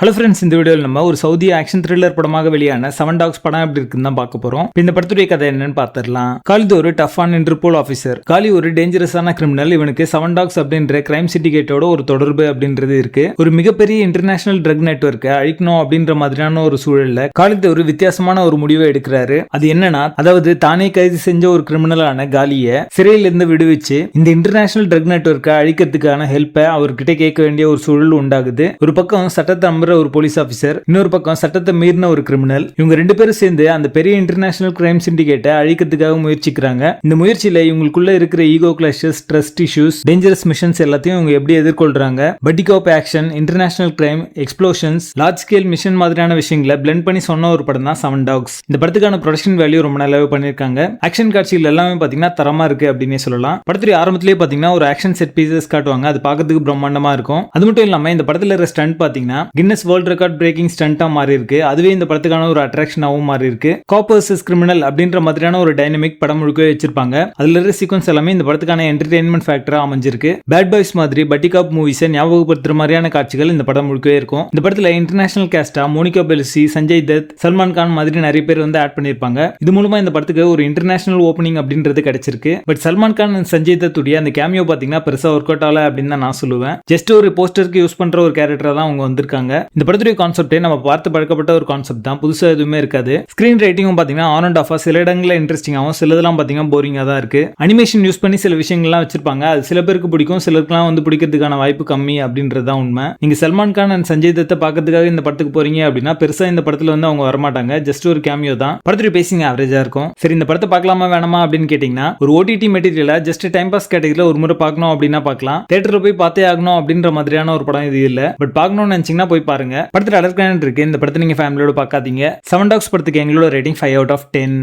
Hello friends, இந்த வீடியோவில் நம்ம ஒரு சவுதி ஆக்ஷன் த்ரில்லர் படமாக வெளியான 7 டாக்ஸ் படம் எப்படி இருக்குன்னு தான் பார்க்க போறோம். இந்த படத்துடைய கதை என்னன்னு பார்த்துடலாம். காலித் ஒரு டஃப்பான இன்டர்போல் ஆஃபீஸர். காலி ஒரு டேஞ்சரஸான கிரிமினல். இவனுக்கு 7 டாக்ஸ் அப்படின்ற கிரைம் சிண்டிகேட்டோட ஒரு தொடர்பு அப்படின்றது இருக்கு. ஒரு மிகப்பெரிய இன்டர்நேஷனல் ட்ரக் நெட்வொர்க்கை அழிக்கணும் அப்படின்ற மாதிரியான ஒரு சூழல்ல காலித் ஒரு வித்தியாசமான ஒரு முடிவை எடுக்கிறாரு. அது என்னன்னா, அதாவது தானே கைது செஞ்ச ஒரு கிரிமினலான காலியை சிறையிலிருந்து விடுவிச்சு இந்த இன்டர்நேஷனல் ட்ரக் நெட்வொர்க்கை அழிக்கிறதுக்கான ஹெல்ப்பை அவர்கிட்ட கேட்க வேண்டிய ஒரு சூழல் உண்டாகுது. ஒரு பக்கம் சட்டத்தை ஒரு போலீஸ் ஆபீசர், இன்னொரு பக்கம் சட்டத்தை மீறின ஒரு கிரிமினல். இவங்க ரெண்டு பேரும் சேர்ந்து அந்த பெரிய இன்டர்நேஷனல் கிரைம் சிண்டிகேட்டை அழிக்கிறதுக்காக முயற்சிக்கிறாங்க. இந்த முயற்சியில இவங்களுக்குள்ள இருக்கிற ego clashes, trust issues, dangerous missions எல்லாத்தையும் இவங்க எப்படி எதிர்கொள்றாங்க, buddy cop action, international crime, explosions, large scale mission மாதிரியான விஷயங்களை பிளெண்ட் பண்ணி சொன்ன ஒரு படம் தான் 7 டாக்ஸ். இந்த படத்துக்கான ப்ரொடக்ஷன் வேல்யூ ரொம்ப நல்லாவே பண்ணிருக்காங்க. ஆக்ஷன் காட்சிகள் எல்லாமே பாத்தீங்கன்னா தரமா இருக்கு அப்படின்னே சொல்லலாம். படத்துடைய ஆரம்பத்திலேயே பாத்தீங்கன்னா ஒரு ஆக்ஷன் செட் பீசஸ் காட்டுவாங்க. அது பார்க்கிறதுக்கு பிரம்மாண்டமா இருக்கும். அது மட்டும் இல்லாம இந்த படத்துல இருக்கிற ஸ்டண்ட் பாத்தீங்கன்னா கின்னஸ் வேர்ல்ட் ரெக்கார்ட் பிரேக்கிங் ஸ்டண்டா மாறி இருக்கு. அதுவே இந்த படத்துக்கான ஒரு அட்ராக்ஷனாவும் மாறி இருக்கு. காப் வர்சஸ் கிரிமினல் அப்படின்ற மாதிரியான ஒரு டைனமிக் படம் முழுக்க வச்சிருப்பாங்க. அதுல இருக்கிற சீக்வன்ஸ் எல்லாமே இந்த படத்துக்கான என்டர்டெயின்மெண்ட் ஃபேக்டரா அமைஞ்சிருக்கு. பேட் பாய்ஸ் மாதிரி பட்டி காப் மூவிஸை ஞாபகப்படுத்துற மாதிரியான காட்சிகள் இந்த படம் முழுக்கவே இருக்கும். இந்த படத்துல இன்டர்நேஷனல் கேஸ்டா மோனிகா பெலுசி, சஞ்சய் தத், சல்மான் கான் மாதிரி நிறைய பேர் வந்து ஆட் பண்ணிருப்பாங்க. இது மூலமா இந்த படத்துக்கு ஒரு இன்டர்நேஷனல் ஓப்பனிங் அப்படின்றது கிடைச்சிருக்கு. பட் சல்மான் கான் அண்ட் சஞ்சய் தத் உடைய அந்த கேமியோ பாத்தீங்கன்னா பெருசா ஒர்க் அவுட் ஆகல அப்படின்னு தான் நான் சொல்லுவேன். ஜஸ்ட் ஒரு போஸ்டருக்கு யூஸ் பண்ற ஒரு கேரக்டரா தான் அவங்க வந்திருக்காங்க. இந்த படத்துடைய கான்செப்டே நம்ம பார்த்து பழக்கப்பட்ட ஒரு கான்செப்ட் தான். புதுசா எதுவுமே இருக்காது. ஸ்கிரீன் ரைட்டிங்கும் பாத்தீங்கன்னா ஆன் அண்ட் ஆஃபா சில இடங்களில் இன்ட்ரெஸ்டிங்காகவும் சிலதெல்லாம் பாத்தீங்கன்னா போரிங்கா தான் இருக்கு. அனிமேஷன் யூஸ் பண்ணி சில விஷயங்கள்லாம் வச்சிருப்பாங்க. அது சில பேருக்கு பிடிக்கும், சிலருக்குலாம் வந்து பிடிக்கிறதுக்கான வாய்ப்பு கம்மி அப்படின்றது தான் உண்மை. நீங்க சல்மான் கான் அண்ட் சஞ்சய் தத்தை பார்க்கறதுக்காக இந்த படத்துக்கு போறீங்க அப்படின்னா பெருசா இந்த படத்துல வந்து அவங்க வரமாட்டாங்க. ஜஸ்ட் ஒரு கேமியோ தான். படத்துடைய பேசிங் ஆவரேஜா இருக்கும். சரி, இந்த படத்தை பார்க்கலாமா வேணாமா அப்படின்னு கேட்டீங்கன்னா ஒரு ஓடிடி மெட்டீரியலா ஜஸ்ட் டைம் பாஸ் கேட்டகரியில ஒரு முறை பார்க்கணும் அப்படின்னா பார்க்கலாம். தியேட்டர்ல போய் பார்த்தே ஆகணும் அப்படின்ற மாதிரியான ஒரு படம் இது இல்ல. பட் பார்க்கணும்னு நினைச்சீங்கன்னா போய் பாருங்க. படத்துல அடர்கான இருக்கு. இந்த படத்தை நீங்க ஃபேமிலியோட பார்க்காதீங்க. 7 டாக்ஸ் படத்துக்கு எங்களோட ரேட்டிங் 5 out of 10.